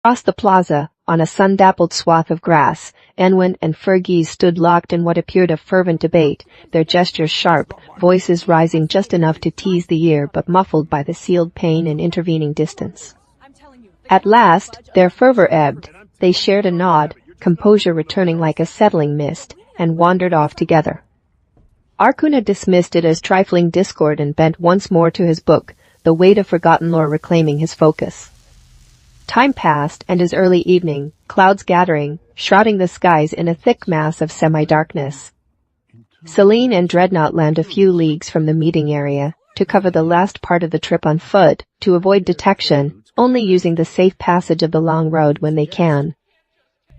Across the plaza, on a sun-dappled swath of grass, Anwen and Fergie stood locked in what appeared a fervent debate, their gestures sharp, voices rising just enough to tease the ear but muffled by the sealed pain and intervening distance. At last, their fervor ebbed. They shared a nod, composure returning like a settling mist, and wandered off together. Arcuna dismissed it as trifling discord and bent once more to his book, the weight of forgotten lore reclaiming his focus. Time passed, and as early evening, clouds gathering, shrouding the skies in a thick mass of semi-darkness. Celine and Dreadnought land a few leagues from the meeting area, to cover the last part of the trip on foot, to avoid detection, only using the safe passage of the long road when they can.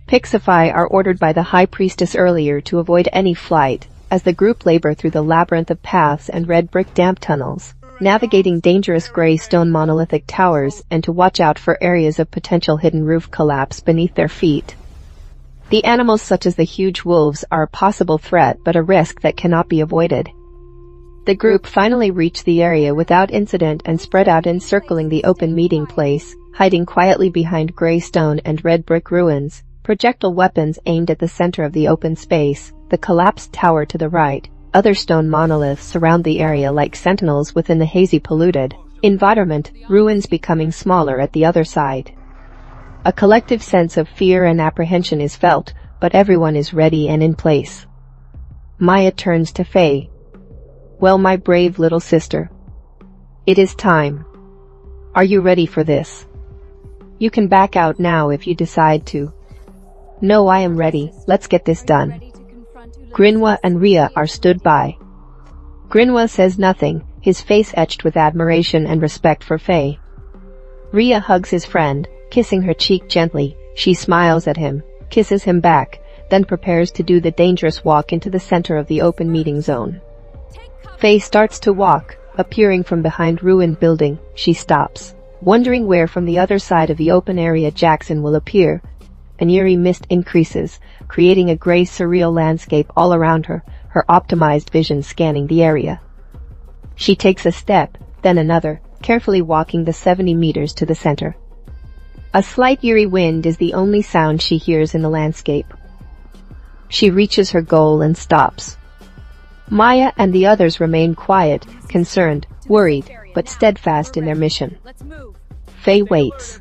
Pixify are ordered by the High Priestess earlier to avoid any flight, as the group labor through the labyrinth of paths and red brick damp tunnels, navigating dangerous gray stone monolithic towers and to watch out for areas of potential hidden roof collapse beneath their feet. The animals such as the huge wolves are a possible threat but a risk that cannot be avoided. The group finally reached the area without incident and spread out encircling the open meeting place, hiding quietly behind gray stone and red brick ruins, projectile weapons aimed at the center of the open space, the collapsed tower to the right. Other stone monoliths surround the area like sentinels within the hazy polluted environment, ruins becoming smaller at the other side. A collective sense of fear and apprehension is felt, but everyone is ready and in place. Maya turns to Faye. "Well, my brave little sister. It is time. Are you ready for this? You can back out now if you decide to." "No, I am ready, let's get this done." Grinwa and Rhea are stood by. Grinwa says nothing, his face etched with admiration and respect for Faye. Rhea hugs his friend, kissing her cheek gently. She smiles at him, kisses him back, then prepares to do the dangerous walk into the center of the open meeting zone. Faye starts to walk, appearing from behind ruined building. She stops, wondering where from the other side of the open area Jackson will appear. An eerie mist increases, creating a gray surreal landscape all around her, her optimized vision scanning the area. She takes a step, then another, carefully walking the 70 meters to the center. A slight eerie wind is the only sound she hears in the landscape. She reaches her goal and stops. Maya and the others remain quiet, concerned, worried, but steadfast in their mission. Faye waits.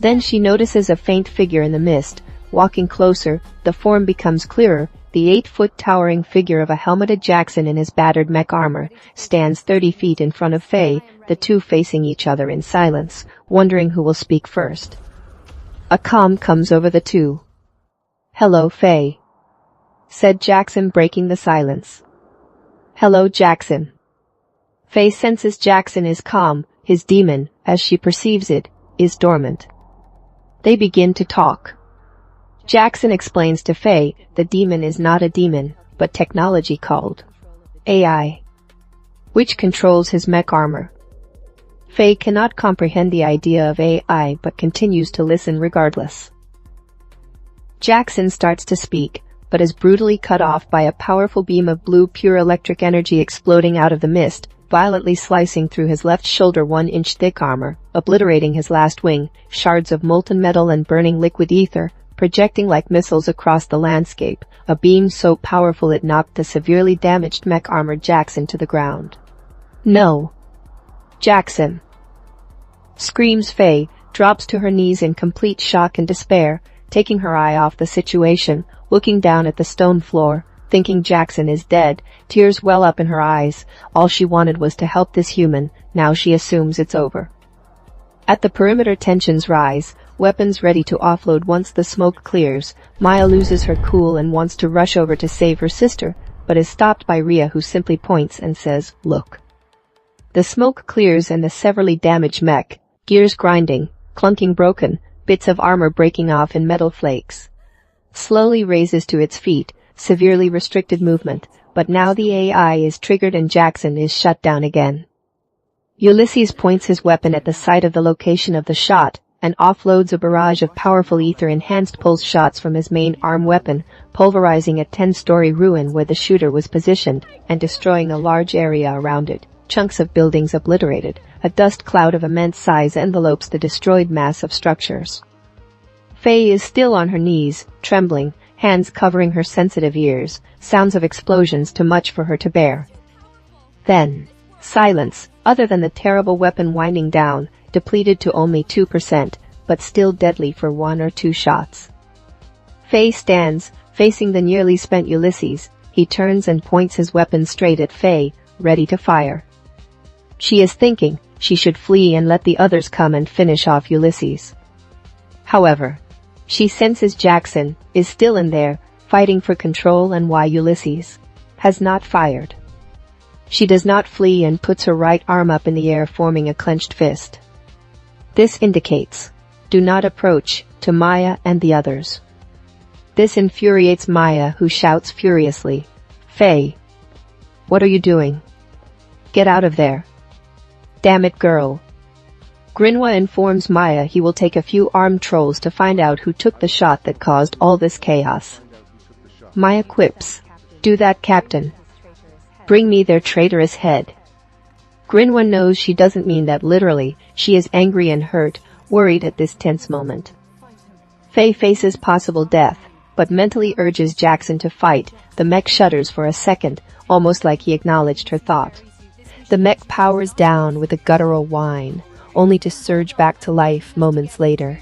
Then she notices a faint figure in the mist. Walking closer, the form becomes clearer. The 8-foot towering figure of a helmeted Jackson in his battered mech armor stands 30 feet in front of Faye, the two facing each other in silence, wondering who will speak first. A calm comes over the two. "Hello, Faye," said Jackson, breaking the silence. "Hello, Jackson." Faye senses Jackson is calm. His demon, as she perceives it, is dormant. They begin to talk. Jackson explains to Faye the demon is not a demon, but technology called AI, which controls his mech armor. Faye cannot comprehend the idea of AI but continues to listen regardless. Jackson starts to speak, but is brutally cut off by a powerful beam of blue pure electric energy exploding out of the mist, violently slicing through his left shoulder 1-inch thick armor, obliterating his last wing, shards of molten metal and burning liquid ether, projecting like missiles across the landscape, a beam so powerful it knocked the severely damaged mech armor Jackson to the ground. "No! Jackson!" screams Faye, drops to her knees in complete shock and despair, taking her eye off the situation, looking down at the stone floor. Thinking Jackson is dead, tears well up in her eyes. All she wanted was to help this human, now she assumes it's over. At the perimeter tensions rise, weapons ready to offload once the smoke clears. Maya loses her cool and wants to rush over to save her sister, but is stopped by Rhea, who simply points and says, "Look." The smoke clears and the severely damaged mech, gears grinding, clunking broken, bits of armor breaking off in metal flakes, slowly raises to its feet, severely restricted movement, but now the AI is triggered and Jackson is shut down again. Ulysses points his weapon at the site of the location of the shot and offloads a barrage of powerful ether-enhanced pulse shots from his main arm weapon, pulverizing a 10-story ruin where the shooter was positioned and destroying a large area around it. Chunks of buildings obliterated, a dust cloud of immense size envelopes the destroyed mass of structures. Faye is still on her knees, trembling, hands covering her sensitive ears, sounds of explosions too much for her to bear. Then, silence, other than the terrible weapon winding down, depleted to only 2%, but still deadly for 1 or 2 shots. Faye stands, facing the nearly spent Ulysses. He turns and points his weapon straight at Faye, ready to fire. She is thinking she should flee and let the others come and finish off Ulysses. However, she senses Jackson is still in there, fighting for control, and why Ulysses has not fired. She does not flee and puts her right arm up in the air, forming a clenched fist. This indicates, "Do not approach," to Maya and the others. This infuriates Maya, who shouts furiously, "Faye, what are you doing? Get out of there. Damn it, girl." Grinwa informs Maya he will take a few armed trolls to find out who took the shot that caused all this chaos. Maya quips, "Do that, Captain. Bring me their traitorous head." Grinwa knows she doesn't mean that literally. She is angry and hurt, worried at this tense moment. Faye faces possible death, but mentally urges Jackson to fight. The mech shudders for a second, almost like he acknowledged her thought. The mech powers down with a guttural whine, only to surge back to life moments later.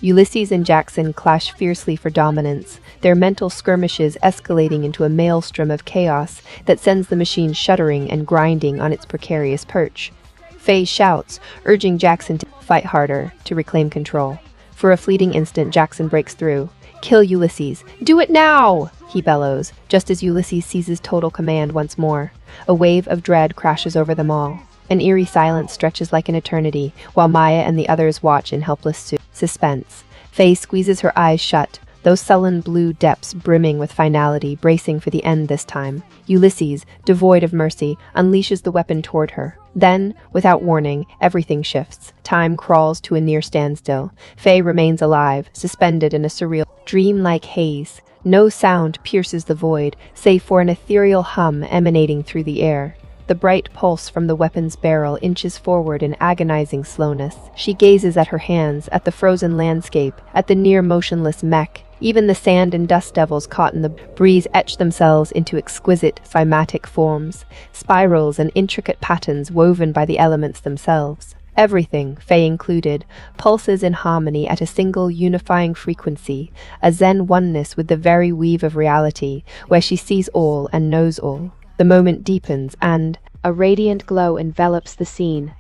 Ulysses and Jackson clash fiercely for dominance, their mental skirmishes escalating into a maelstrom of chaos that sends the machine shuddering and grinding on its precarious perch. Faye shouts, urging Jackson to fight harder, to reclaim control. For a fleeting instant, Jackson breaks through. "Kill Ulysses! Do it now!" he bellows, just as Ulysses seizes total command once more. A wave of dread crashes over them all. An eerie silence stretches like an eternity, while Maya and the others watch in helpless suspense. Faye squeezes her eyes shut, those sullen blue depths brimming with finality, bracing for the end this time. Ulysses, devoid of mercy, unleashes the weapon toward her. Then, without warning, everything shifts. Time crawls to a near standstill. Faye remains alive, suspended in a surreal, dream-like haze. No sound pierces the void, save for an ethereal hum emanating through the air. The bright pulse from the weapon's barrel inches forward in agonizing slowness. She gazes at her hands, at the frozen landscape, at the near-motionless mech. Even the sand and dust devils caught in the breeze etch themselves into exquisite, thematic forms, spirals and intricate patterns woven by the elements themselves. Everything, Faye included, pulses in harmony at a single unifying frequency, a zen oneness with the very weave of reality, where she sees all and knows all. The moment deepens, and a radiant glow envelops the scene,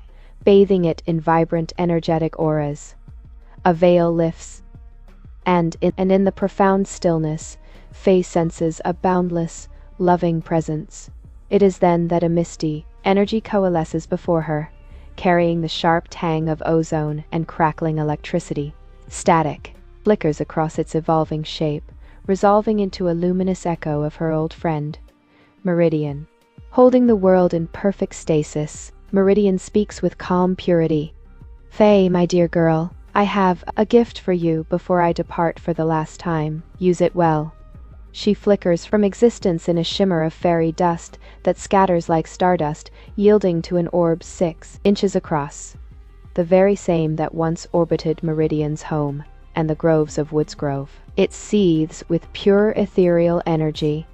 bathing it in vibrant, energetic auras. A veil lifts, and in the profound stillness, Faye senses a boundless, loving presence. It is then that a misty energy coalesces before her, carrying the sharp tang of ozone and crackling electricity. Static flickers across its evolving shape, resolving into a luminous echo of her old friend, Meridian. Holding the world in perfect stasis, Meridian speaks with calm purity. "Faye, my dear girl, I have a gift for you before I depart for the last time. Use it well." She flickers from existence in a shimmer of fairy dust that scatters like stardust, yielding to an orb 6 inches across. The very same that once orbited Meridian's home and the groves of Woodsgrove. It seethes with pure ethereal energy,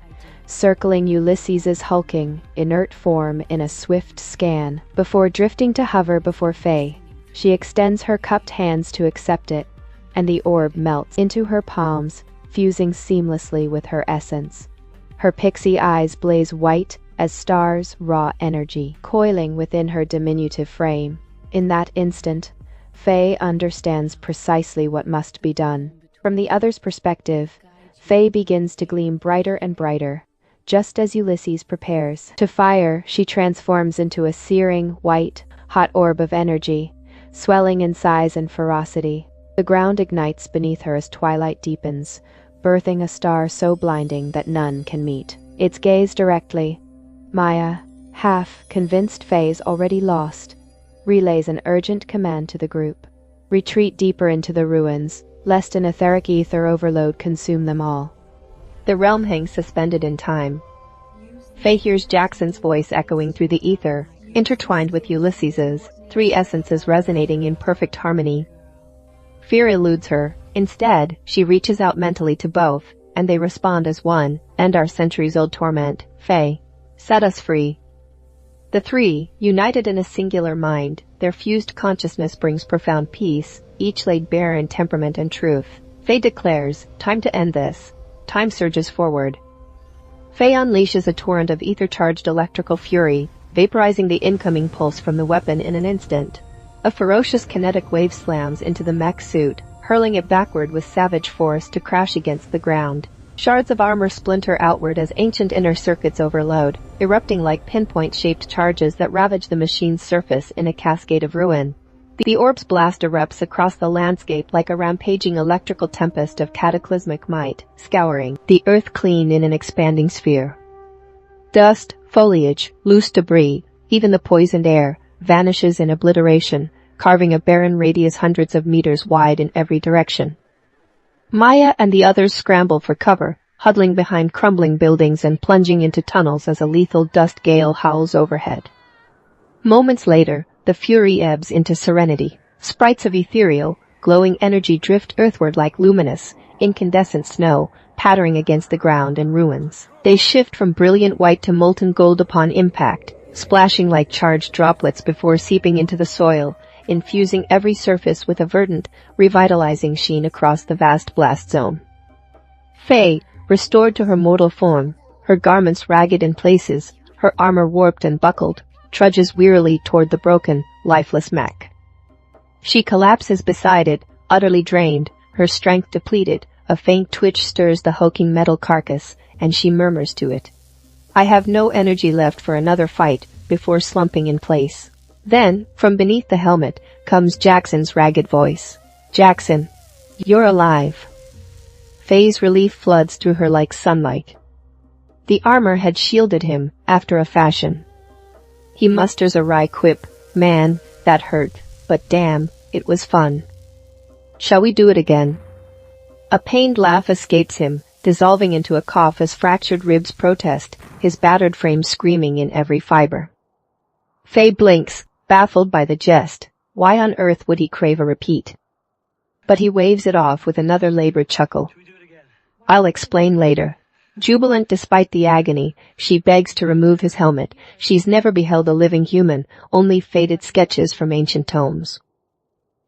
circling Ulysses's hulking, inert form in a swift scan, before drifting to hover before Faye. She extends her cupped hands to accept it, and the orb melts into her palms, fusing seamlessly with her essence. Her pixie eyes blaze white as stars, raw energy, coiling within her diminutive frame. In that instant, Faye understands precisely what must be done. From the other's perspective, Faye begins to gleam brighter and brighter. Just as Ulysses prepares to fire, she transforms into a searing, white, hot orb of energy, swelling in size and ferocity. The ground ignites beneath her as twilight deepens, birthing a star so blinding that none can meet its gaze directly. Maya, half convinced Faye's already lost, relays an urgent command to the group. Retreat deeper into the ruins, lest an etheric ether overload consume them all. The realm hangs suspended in time. Faye hears Jackson's voice echoing through the ether, intertwined with Ulysses's, 3 essences resonating in perfect harmony. Fear eludes her, Instead, she reaches out mentally to both, and they respond as one. End our centuries-old torment, Fae. Set us free. The three, united in a singular mind, their fused consciousness brings profound peace, each laid bare in temperament and truth. Fae declares, time to end this. Time surges forward. Fae unleashes a torrent of ether-charged electrical fury, vaporizing the incoming pulse from the weapon in an instant. A ferocious kinetic wave slams into the mech suit, hurling it backward with savage force to crash against the ground. Shards of armor splinter outward as ancient inner circuits overload, erupting like pinpoint-shaped charges that ravage the machine's surface in a cascade of ruin. The orb's blast erupts across the landscape like a rampaging electrical tempest of cataclysmic might, scouring the earth clean in an expanding sphere. Dust, foliage, loose debris, even the poisoned air, vanishes in obliteration, carving a barren radius hundreds of meters wide in every direction. Maya and the others scramble for cover, huddling behind crumbling buildings and plunging into tunnels as a lethal dust gale howls overhead. Moments later, the fury ebbs into serenity. Sprites of ethereal, glowing energy drift earthward like luminous, incandescent snow, pattering against the ground and ruins. They shift from brilliant white to molten gold upon impact, splashing like charged droplets before seeping into the soil, infusing every surface with a verdant, revitalizing sheen across the vast blast zone. Fae, restored to her mortal form, her garments ragged in places, her armor warped and buckled, trudges wearily toward the broken, lifeless mech. She collapses beside it, utterly drained, her strength depleted. A faint twitch stirs the hulking metal carcass, and she murmurs to it, "I have no energy left for another fight," before slumping in place. Then, from beneath the helmet, comes Jackson's ragged voice. "Jackson, you're alive." Faye's relief floods through her like sunlight. The armor had shielded him, after a fashion. He musters a wry quip, "Man, that hurt, but damn, it was fun. Shall we do it again?" A pained laugh escapes him, dissolving into a cough as fractured ribs protest, his battered frame screaming in every fiber. Faye blinks, baffled by the jest. Why on earth would he crave a repeat? But he waves it off with another labored chuckle. "I'll explain later." Jubilant despite the agony, she begs to remove his helmet. She's never beheld a living human, only faded sketches from ancient tomes.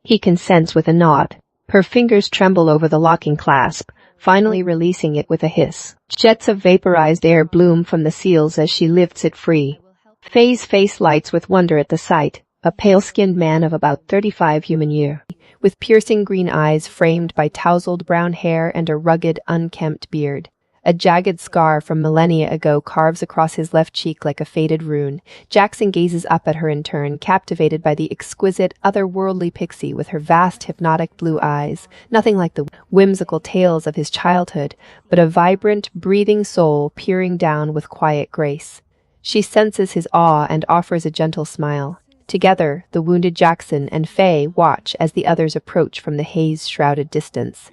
He consents with a nod. Her fingers tremble over the locking clasp, finally releasing it with a hiss. Jets of vaporized air bloom from the seals as she lifts it free. Faye's face lights with wonder at the sight, a pale-skinned man of about 35 human year, with piercing green eyes framed by tousled brown hair and a rugged, unkempt beard. A jagged scar from millennia ago carves across his left cheek like a faded rune. Jackson gazes up at her in turn, captivated by the exquisite, otherworldly pixie with her vast, hypnotic blue eyes, nothing like the whimsical tales of his childhood, but a vibrant, breathing soul peering down with quiet grace. She senses his awe and offers a gentle smile. Together, the wounded Jackson and Faye watch as the others approach from the haze-shrouded distance.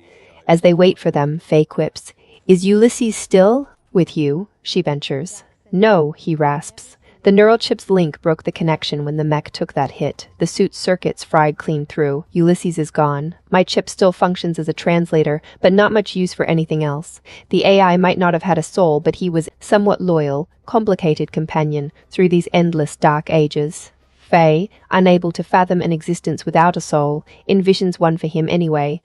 As they wait for them, Faye quips, "Is Ulysses still with you?" she ventures. "No," he rasps. The neural chip's link broke the connection when the mech took that hit. The suit's circuits fried clean through. Ulysses is gone. My chip still functions as a translator, but not much use for anything else. The AI might not have had a soul, but he was somewhat loyal, complicated companion through these endless dark ages. Faye, unable to fathom an existence without a soul, envisions one for him anyway,